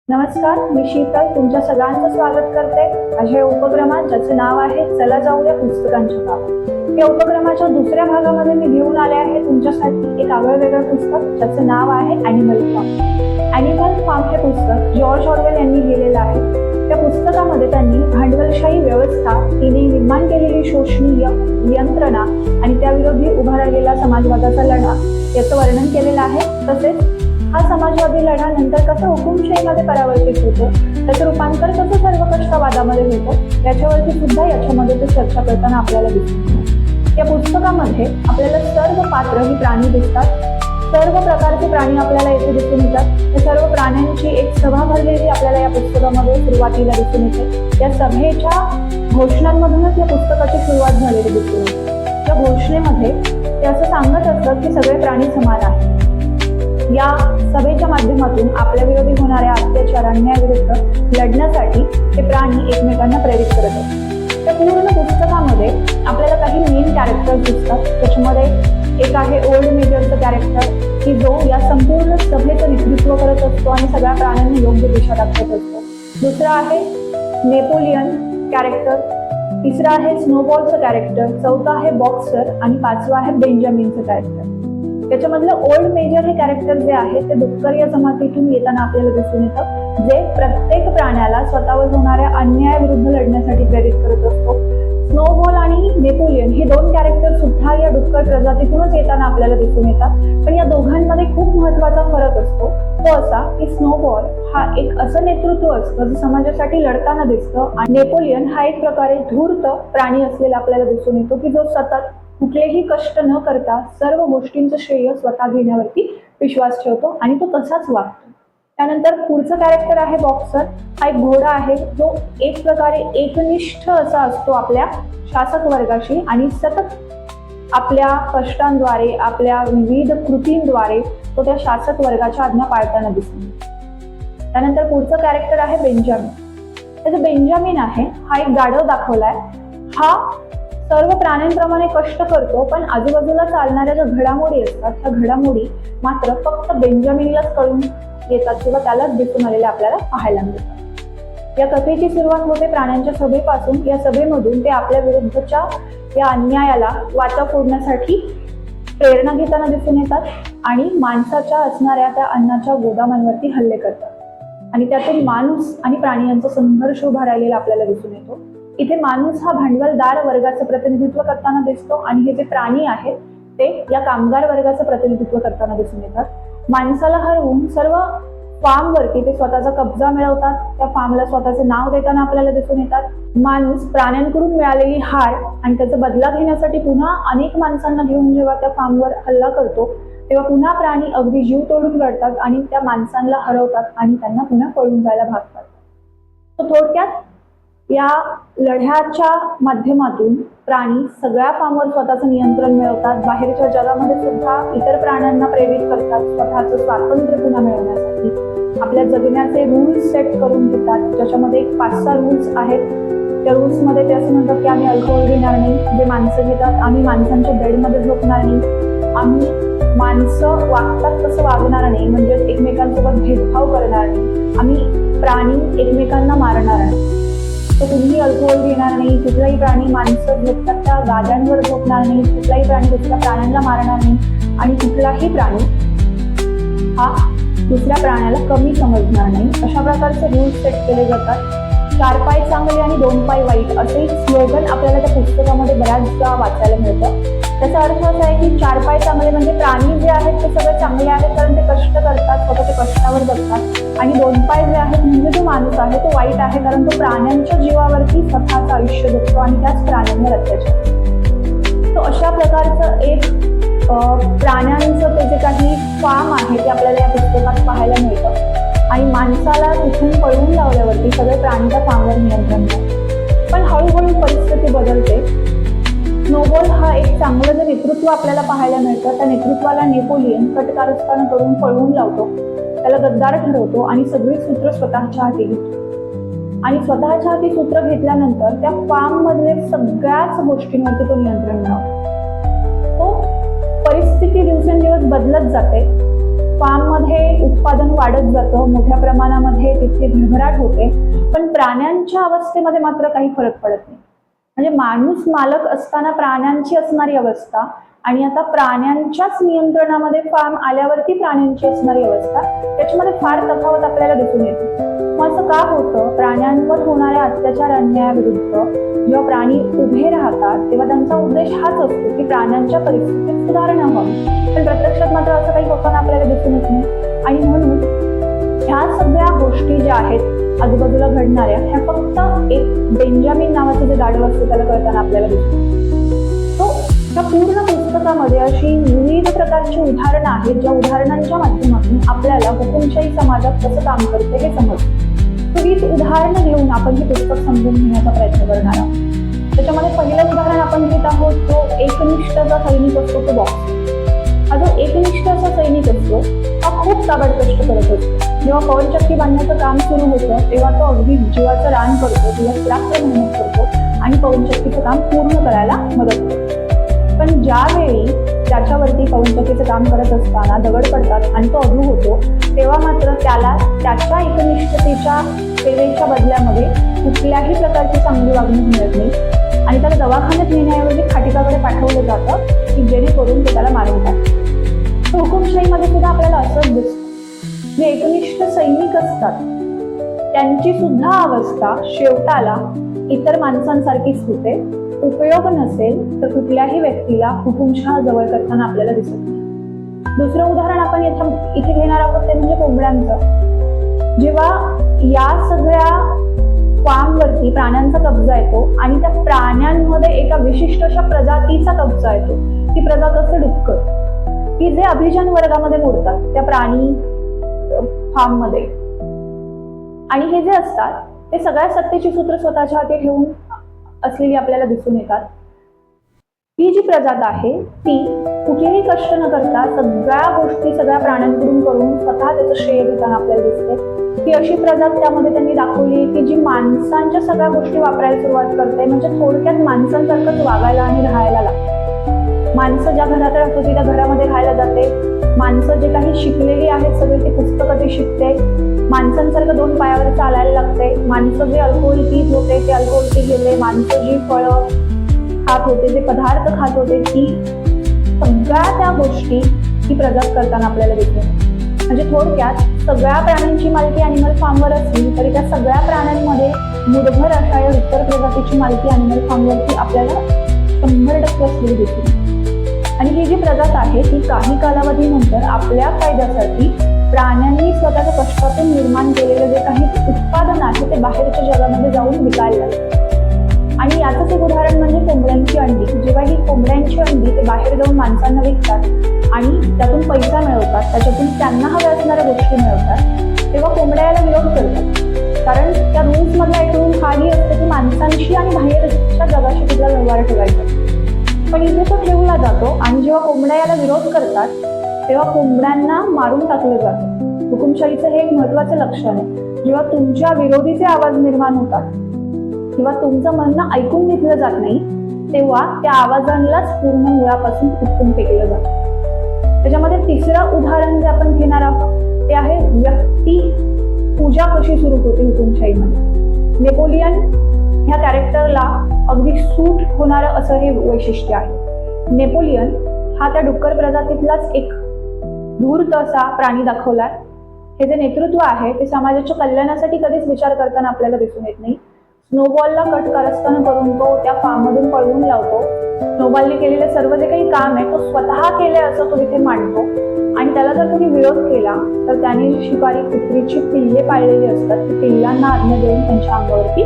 नमस्कार, मी शीतल तुमच्या सगळ्यांचं स्वागत करते माझ्या या उपक्रमात, ज्याचे नाव आहे चला जाऊया पुस्तकांच्या गावात. या उपक्रमाच्या दुसऱ्या भागामध्ये मी घेऊन आले आहे तुमच्यासाठी एक वेगळं पुस्तक, ज्याचे नाव आहे ॲनिमल फार्म. ॲनिमल फार्म हे पुस्तक जॉर्ज ऑरवेल यांनी लिहिलेलं आहे. त्या पुस्तकामध्ये त्यांनी भांडवलशाही व्यवस्था, तिने निर्माण केलेली शोषणीय यंत्रणा आणि त्याविरोधी उभा राहिलेला समाजवादाचा लढा याचं वर्णन केलेलं आहे. तसेच हा समाजवादी लढा नंतर कसं हुकुमशाहीमध्ये परावर्तित होतो, त्याचं रूपांतर कसं सर्वकषवादामध्ये होतं, याच्यावरती सुद्धा याच्यामध्ये ते चर्चा करताना आपल्याला दिसतो. या पुस्तकामध्ये आपल्याला सर्व पात्र ही प्राणी दिसतात. सर्व प्रकारचे प्राणी आपल्याला येथे दिसून येतात. या सर्व प्राण्यांची एक सभा भरलेली आपल्याला या पुस्तकामध्ये सुरुवातीला दिसून येते. या सभेच्या घोषणांमधूनच या पुस्तकाची सुरुवात झालेली दिसून येते. या घोषणेमध्ये ते असं सांगत असतात की सगळे प्राणी समान आहेत. या सभेच्या माध्यमातून आपल्या विरोधी होणाऱ्या अत्याचार अन्यायाविरुद्ध लढण्यासाठी हे प्राणी एकमेकांना प्रेरित करत असतात. त्या पूर्ण पुस्तकामध्ये आपल्याला काही मेन कॅरेक्टर्स दिसतात. त्याच्यामध्ये एक आहे ओल्ड मेजरचं कॅरेक्टर, की जो या संपूर्ण सभेचं नेतृत्व करत असतो आणि सगळ्या प्राण्यांना योग्य दिशा दाखवत असतो. दुसरा आहे नेपोलियन कॅरेक्टर, तिसरा आहे स्नोबॉलचं कॅरेक्टर, चौथा आहे बॉक्सर आणि पाचवा आहे बेंजामिनचं कॅरेक्टर. त्याच्यामधलं ओल्ड मेजर हे कॅरेक्टर जे आहे ते डुक्कर या जमातीतून येताना आपल्याला दिसून येतं, जे प्रत्येक प्राण्याला स्वतःवर होणाऱ्या अन्यायाविरुद्ध लढण्यासाठी प्रेरित करत असतो. स्नोबॉल आणि नेपोलियन हे दोन कॅरेक्टर सुद्धा या डुक्कर प्रजातीतूनच येताना आपल्याला दिसून येतात. पण या दोघांमध्ये खूप महत्वाचा फरक असतो. तो असा की स्नोबॉल हा एक असं नेतृत्व असतं जे समाजासाठी लढताना दिसतं, आणि नेपोलियन हा एक प्रकारे धूर्त प्राणी असलेला आपल्याला दिसून येतो, की जो सतत कुठलेही कष्ट न करता सर्व गोष्टींचं श्रेय स्वतः घेण्यावरती विश्वास ठेवतो आणि तो तसाच वागतो. त्यानंतर पुढचं कॅरेक्टर आहे बॉक्सर. हा एक घोडा आहे जो एक प्रकारे एकनिष्ठ असा असतो आपल्या शासक वर्गाशी आणि सतत आपल्या कष्टांद्वारे, आपल्या विविध कृतींद्वारे तो त्या शासक वर्गाच्या आज्ञा पाळताना दिसतो. त्यानंतर पुढचं कॅरेक्टर आहे बेंजामिन. त्याचं बेंजामिन आहे हा एक गाढव दाखवलाय. हा सर्व प्राण्यांप्रमाणे कष्ट करतो, पण आजूबाजूला चालणाऱ्या ज्या घडामोडी असतात त्या घडामोडी मात्र फक्त बेंजामिनलाच कळून येतात किंवा त्यालाच दिसून आलेल्या आपल्याला पाहायला मिळतात. या कथेची सुरुवात होते प्राण्यांच्या सभेपासून. या सभेमधून ते आपल्या विरुद्धच्या या अन्यायाला वाचा फोडण्यासाठी प्रेरणा घेताना दिसून येतात आणि माणसाच्या असणाऱ्या त्या अन्नाच्या गोदामांवरती हल्ले करतात आणि त्यातून माणूस आणि प्राणी यांचा संघर्ष उभा राहिलेला आपल्याला दिसून येतो. इथे माणूस हा भांडवलदार वर्गाचं प्रतिनिधित्व करताना दिसतो आणि हे जे प्राणी आहेत ते या कामगार वर्गाचं प्रतिनिधित्व करताना दिसून येतात. माणसाला हरवून सर्व फार्मवरती ते स्वतःचा कब्जा मिळवतात. त्या फार्मला स्वतःचं नाव देताना आपल्याला दिसून येतात. माणूस प्राण्यांकडून मिळालेली हार आणि त्याचा बदला घेण्यासाठी पुन्हा अनेक माणसांना घेऊन जेव्हा त्या फार्मवर हल्ला करतो, तेव्हा पुन्हा प्राणी अगदी जीव तोडून लढतात आणि त्या माणसांना हरवतात आणि त्यांना पुन्हा पळून जायला भाग पाडतात. तर थोडक्यात या लढ्याच्या माध्यमातून प्राणी सगळ्या फार्मवर स्वतःचं नियंत्रण मिळवतात. बाहेरच्या जगामध्ये सुद्धा इतर प्राण्यांना प्रेरित करतात स्वतःचं स्वातंत्र्य पुन्हा मिळवण्यासाठी. आपल्या जगण्याचे रूल्स सेट करून घेतात, ज्याच्यामध्ये एक 5-6 रूल्स आहेत. त्या रूल्समध्ये ते असं म्हणतात की आम्ही अल्कोहोल घेणार नाही, जे माणसं घेतात. आम्ही माणसांच्या बेडमध्ये झोपणार नाही. आम्ही माणसं वागतात तसं वागणार नाही, म्हणजे एकमेकांसोबत भेदभाव करणार नाही. आम्ही प्राणी एकमेकांना मारणार नाही. तर तुम्ही अल्कोहोल घेणार नाही. कुठलाही प्राणी माणसं झोपतात त्या गाद्यांवर झोपणार नाही. कुठलाही प्राणी दुसऱ्या प्राण्यांना मारणार नाही आणि कुठलाही प्राणी हा दुसऱ्या प्राण्याला कमी समजणार नाही. अशा प्रकारचे रूल्स सेट केले जातात. 4 पाय चांगले आणि 2 पाय वाईट असे स्लोगन आपल्याला त्या पुस्तकामध्ये बऱ्याचदा वाचायला मिळतं. त्याचा अर्थ असा आहे की 4 पाय चांगले म्हणजे प्राणी जे आहेत ते सगळे चांगले आहेत कारण ते कष्ट करतात, स्वतःच्या कष्टावर जगतात. आणि 2 पाय जे आहेत म्हणजे जो माणूस आहे तो वाईट आहे कारण तो प्राण्यांच्या जीवावरती स्वतःचं आयुष्य जगतो आणि त्याच प्राण्यांवर अत्याचार. तो अशा प्रकारचं एक प्राण्यांचं ते जे काही फार्म आहे ते आपल्याला या पुस्तकात पाहायला मिळतं आणि माणसाला तिथून पळवून लावल्यावरती सगळे प्राणी त्या फार्मवर नियंत्रण करतात. पण हळूहळू परिस्थिती बदलते. स्नोबॉल हा एक चांगलं जे नेतृत्व आपल्याला पाहायला मिळतं, त्या नेतृत्वाला नेपोलियन कटकारस्थान करून पळवून लावतो, त्याला गद्दार ठरवतो आणि सगळी सूत्र स्वतःच्या हाती घेतो. आणि स्वतःच्या हाती सूत्र घेतल्यानंतर त्या फार्म मधले सगळ्याच गोष्टींवरती तो नियंत्रण मिळवतो. तो परिस्थिती दिवसेंदिवस बदलत जाते. फार्ममध्ये उत्पादन वाढत जातं, मोठ्या प्रमाणामध्ये तिथे भरभराट होते, पण प्राण्यांच्या अवस्थेमध्ये मात्र काही फरक पडत नाही. म्हणजे माणूस मालक असताना प्राण्यांची असणारी अवस्था आणि आता प्राण्यांच्याच नियंत्रणामध्ये फार्म आल्यावरती प्राण्यांची असणारी अवस्था, त्याच्यामध्ये फार तफावत आपल्याला दिसून येते. मग असं का होतं? प्राण्यांवर होणाऱ्या अत्याचार अन्यायाविरुद्ध जेव्हा प्राणी उभे राहतात तेव्हा त्यांचा उद्देश हाच असतो की प्राण्यांच्या परिस्थितीत सुधारणा व्हावी, पण प्रत्यक्षात मात्र असं काही होताना आपल्याला दिसून येत नाही. आणि म्हणून ह्या सगळ्या गोष्टी ज्या आहेत आजूबाजूला घडणाऱ्या, ह्या फक्त एक बेंजामिन नावाचं जे गाढव असतं त्याला कळताना आपल्याला दिसतो. तो त्या पूर्ण पुस्तकामध्ये अशी विविध प्रकारची उदाहरणं आहेत, ज्या उदाहरणांच्या माध्यमातून आपल्याला हुकुमशाही समाजात कसं काम करते हे समजतं. हीच उदाहरणं घेऊन आपण हे पुस्तक समजून घेण्याचा प्रयत्न करणार आहोत. त्याच्यामध्ये पहिलं उदाहरण आपण घेत आहोत तो एकनिष्ठचा सैनिक असतो तो बॉक्स. हा जो एकनिष्ठ असा सैनिक असतो हा खूप ताबड कष्ट करत असतो. जेव्हा पवनचक्की बांधण्याचं काम सुरू होतं तेव्हा तो अगदी जीवाचं रान करतो, दिवस रात्र मेहनत करतो आणि पवनचक्कीचं काम पूर्ण करायला मदत करतो. पण ज्यावेळी त्याच्यावरती पवनचक्कीचं काम करत असताना दगड पडतात आणि तो अधू होतो, तेव्हा मात्र त्याला त्याच्या एकनिष्ठतेच्या सेवेच्या बदल्यामध्ये कुठल्याही प्रकारची चांगली वागणूक मिळत नाही आणि त्याला दवाखान्यात नेण्याऐवजी खाटिकाकडे पाठवलं जातं की जेणेकरून ते त्याला मारून टाकतात. हुकुमशाहीमध्ये सुद्धा आपल्याला असंच दिसतं. जे एकनिष्ठ सैनिक असतात त्यांची सुद्धा अवस्था शेवटाला इतर माणसांसारखीच होते. उपयोग नसेल तर कुठल्याही व्यक्तीला हुकुमशहा जवळ करताना आपल्याला दिसत नाही. दुसरं उदाहरण आपण इथे घेणार आहोत ते म्हणजे कोंबड्यांचं. जेव्हा या सगळ्या फार्मवरती प्राण्यांचा कब्जा येतो आणि त्या प्राण्यांमध्ये एका विशिष्ट अशा प्रजातीचा कब्जा येतो, ती प्रजात असते डुक्कर, की जे अभिजान वर्गामध्ये मोडतात त्या प्राणी फार्ममध्ये. आणि हे जे असतात ते सगळ्या सत्तेची सूत्र स्वतःच्या हाती ठेवून असलेली आपल्याला दिसून येतात. ही जी प्रजात आहे ती कुठलेही कष्ट न करता सगळ्या गोष्टी सगळ्या प्राण्यांकडून करून स्वतः त्याचं श्रेय घेताना आपल्याला दिसते. ही अशी प्रजात त्यामध्ये त्यांनी दाखवली की जी माणसांच्या सगळ्या गोष्टी वापरायला सुरुवात करते, म्हणजे थोडक्यात माणसांसारखंच वागायला आणि राहायला लागते. माणसं ज्या घरात राहतो ती त्या घरामध्ये राहायला जाते. माणसं जे काही शिकलेली आहेत सगळे ते पुस्तकं ती शिकते. माणसांसारखं दोन पायावर चालायला लागते. माणसं जे अल्कोहोल पीत होते ते अल्कोहोल पी घेते. माणसं जी फळं खात होते, जे पदार्थ खात होते, ती सगळ्या त्या गोष्टी ही प्रजात करताना आपल्याला दिसते. म्हणजे थोडक्यात सगळ्या प्राण्यांची मालकी अॅनिमल फार्मवर असली तरी त्या सगळ्या प्राण्यांमध्ये मुठभर अशा या डुक्कर प्रजातीची मालकी अॅनिमल फार्मवरती आपल्याला 100% असलेली दिसते. आणि ही जी प्रजात आहे ती काही कालावधीनंतर आपल्या फायद्यासाठी प्राण्यांनी स्वतःच्या कष्टातून निर्माण केलेलं जे काही उत्पादन आहे ते बाहेरच्या जगामध्ये जाऊन विकायला लागतं. आणि याचंच एक उदाहरण म्हणजे कोंबड्यांची अंडी. जेव्हा ही कोंबड्यांची अंडी ते बाहेर जाऊन माणसांना विकतात आणि त्यातून पैसा मिळवतात, त्याच्यातून त्यांना हव्या असणाऱ्या गोष्टी मिळवतात, तेव्हा कोंबड्या याला विरोध करतात. कारण त्या रूल्स मधला एक रूल हाही असतं की माणसांशी आणि बाहेरच्या जगाशी तिथला व्यवहार ठेवायचा. पण इथे तो ठेवला जातो आणि जेव्हा कोंबड्या याला विरोध करतात तेव्हा कोंबड्यांना मारून टाकलं जातं. हुकुमशाहीचं हे एक महत्वाचं लक्षण आहे. जेव्हा तुमच्या विरोधीचे आवाज निर्माण होतात किंवा तुमचं म्हणणं ऐकून घेतलं जात नाही तेव्हा त्या आवाजांनाच पूर्ण मुळापासून उपटून फेकलं जातं. त्याच्यामध्ये तिसरं उदाहरण जे आपण घेणार आहोत ते आहे व्यक्ती पूजा कशी सुरू होते हुकुमशाहीमध्ये. नेपोलियन ह्या कॅरेक्टरला अगदी सूट होणारं असं हे वैशिष्ट्य आहे. नेपोलियन हा त्या डुक्कर प्रजातीतलाच एक धूर्त असा प्राणी दाखवलाय. हे जे नेतृत्व आहे ते समाजाच्या कल्याणासाठी कधीच विचार करताना आपल्याला दिसून येत नाही. स्नोबॉलला कट कारस्थान करून तो त्या फार्ममधून पळवून लावतो. स्नोबॉलने केलेलं सर्व जे काही काम आहे तो स्वतः केलंय असं तो इथे मांडतो आणि त्याला जर तुम्ही विरोध केला तर त्याने शिकारी कुत्रीची पिल्ले पाळलेली असतात ती पिल्लांना आज्ञा देऊन त्यांच्या अंगावरती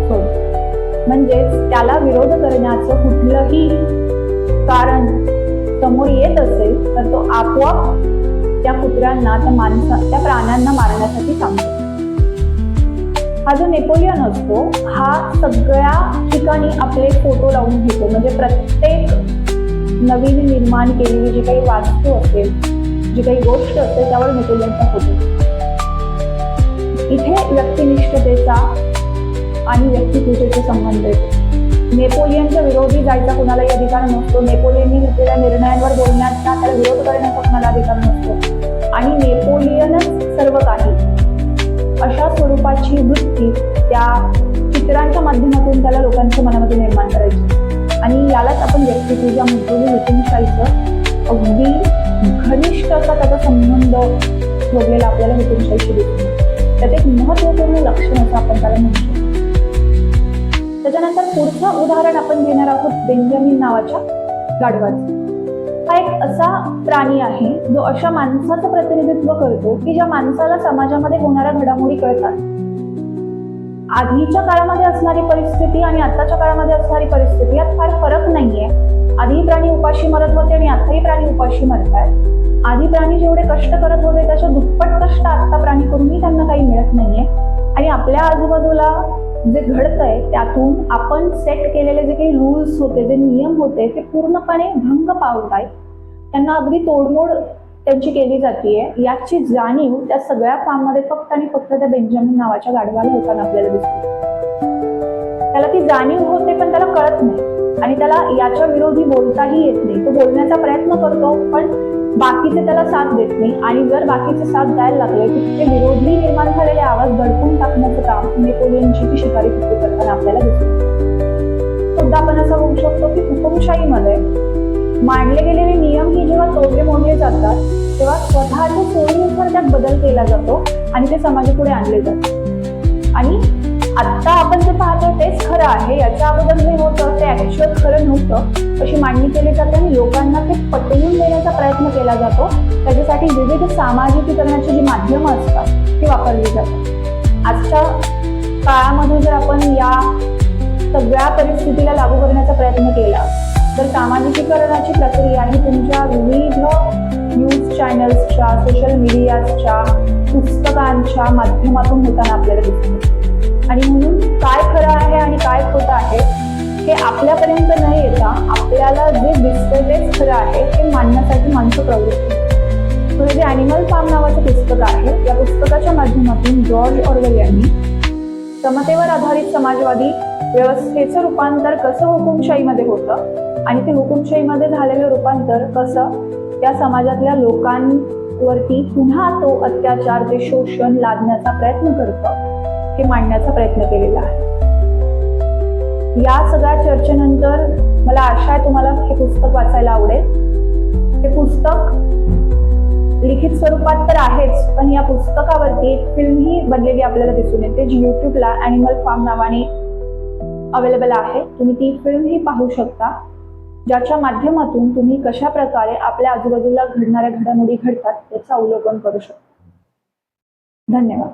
सोडतो. म्हणजेच त्याला विरोध करण्याचं कुठलंही कारण समोर येत असेल तर तो आपोआप त्या कुत्र्यांना त्या प्राण्यांना मारण्यासाठी सांगतो. हा जो नेपोलियन असतो हा सगळ्या ठिकाणी आपले फोटो लावून घेतो. म्हणजे प्रत्येक नवीन निर्माण केलेली जी काही वास्तू असेल, जी काही गोष्ट असेल त्यावर नेपोलियनचा फोटो. इथे व्यक्तिनिष्ठतेचा आणि व्यक्तिपूजेचा संबंध येतो. नेपोलियनच्या विरोधी जायचा कोणालाही अधिकार नसतो. नेपोलियनने घेतलेल्या निर्णयांवर बोलण्याचा, त्याला विरोध करण्याचा कोणाला अधिकार नसतो. आणि नेपोलियनच सर्व काही, अशा स्वरूपाची वृत्ती त्या चित्रांच्या माध्यमातून त्याला लोकांच्या मनामध्ये निर्माण करायची. आणि यालाच आपण व्यक्तिपूजा म्हणतो. हुकुमशाहीचं अगदी घनिष्ठ असा त्याचा संबंध जोडलेला आपल्याला हुकुमशाहीशी दिसतो. त्यात एक महत्वपूर्ण लक्षण असं आपण त्याला म्हणतो. त्याच्यानंतर पुढचं उदाहरण आपण घेणार आहोत बेंजामिन नावाच्या गाढवाचं. हा एक असा प्राणी आहे जो अशा माणसाचं प्रतिनिधित्व करतो की ज्या माणसाला समाजामध्ये होणाऱ्या घडामोडी कळतात. आधीच्या काळामध्ये असणारी परिस्थिती आणि आताच्या काळामध्ये असणारी परिस्थिती यात फार फरक नाहीये. आधी प्राणी उपाशी मरत होते आणि आताही प्राणी उपाशी मरतात. आधी प्राणी जेवढे कष्ट करत होते त्याच्या दुप्पट कष्ट आता प्राणी करूनही त्यांना काही मिळत नाहीये. आणि आपल्या आजूबाजूला जे घडतंय त्यातून आपण सेट केलेले जे काही रूल्स होते, जे नियम होते, ते पूर्णपणे भंग पावत आहेत. त्यांना अगदी तोडमोड त्यांची केली जातीये. याची जाणीव त्या सगळ्या कामामध्ये फक्त आणि फक्त त्या बेंजामिन नावाच्या गाढवाला होताना आपल्याला दिसते. त्याला ती जाणीव होते पण त्याला कळत नाही आणि त्याला याच्या विरोधी बोलताही येत नाही. तो बोलण्याचा प्रयत्न करतो पण बाकीचे त्याला साथ देत नाही. आणि जर बाकीचे साथ द्यायला लागले की ते विरोधी निर्माण झालेले आवाज दडपून टाकण्याचं काम नेपोलियनची ती शिकारी कृती करताना आपल्याला दिसते. सुद्धा आपण असं होऊ शकतो की हुकुमशाहीमध्ये मांडले गेलेले नियम ही जेव्हा तोडले मोडले जातात तेव्हा स्वतःच्या सोयीनुसार त्यात बदल केला जातो आणि ते समाजापुढे आणले जातात. आणि आता आपण जे पाहतोय तेच खरं आहे, याच्या अगोदर जे होतं ते ऍक्च्युअल खरं नव्हतं अशी मांडणी केली जाते आणि लोकांना ते पटवून देण्याचा प्रयत्न केला जातो. त्याच्यासाठी विविध सामाजिकीकरणाची जी माध्यमं असतात ती वापरली जातात. आजच्या काळामध्ये जर आपण या सगळ्या परिस्थितीला लागू करण्याचा प्रयत्न केला तर सामाजिकीकरणाची प्रक्रिया ही तुमच्या विविध न्यूज चॅनल्सच्या, सोशल मीडियाच्या, पुस्तकांच्या माध्यमातून होताना आपल्याला दिसते. आणि म्हणून काय खरं आहे आणि काय खोटं आहे हे आपल्यापर्यंत न येता आपल्याला जे दिसतंय तेच खरं आहे हे मांडण्यासाठी माणसं प्रवृत्त. तर जे ॲनिमल फार्म नावाचं पुस्तक आहे, या पुस्तकाच्या माध्यमातून जॉर्ज ऑरवेल यांनी समतेवर आधारित समाजवादी व्यवस्थेचं रूपांतर कसं हुकुमशाहीमध्ये होतं आणि ते हुकुमशाहीमध्ये झालेलं रूपांतर कसं त्या समाजातल्या लोकांवरती पुन्हा तो अत्याचार, ते शोषण लादण्याचा प्रयत्न करतं हे मांडण्याचा प्रयत्न केलेला आहे. या सगळ्या चर्चेनंतर मला आशा आहे तुम्हाला हे पुस्तक वाचायला आवडेल. हे पुस्तक लिखित स्वरूपात तर आहेच पण या पुस्तकावरती एक फिल्मही बनलेली आपल्याला दिसून येते जी युट्यूबला ॲनिमल फार्म नावाने अवेलेबल आहे. तुम्ही ती फिल्मही पाहू शकता ज्याच्या माध्यमातून तुम्ही कशा प्रकारे आपल्या आजूबाजूला घडणाऱ्या घडामोडी घडतात त्याचं अवलोकन करू शकता. धन्यवाद.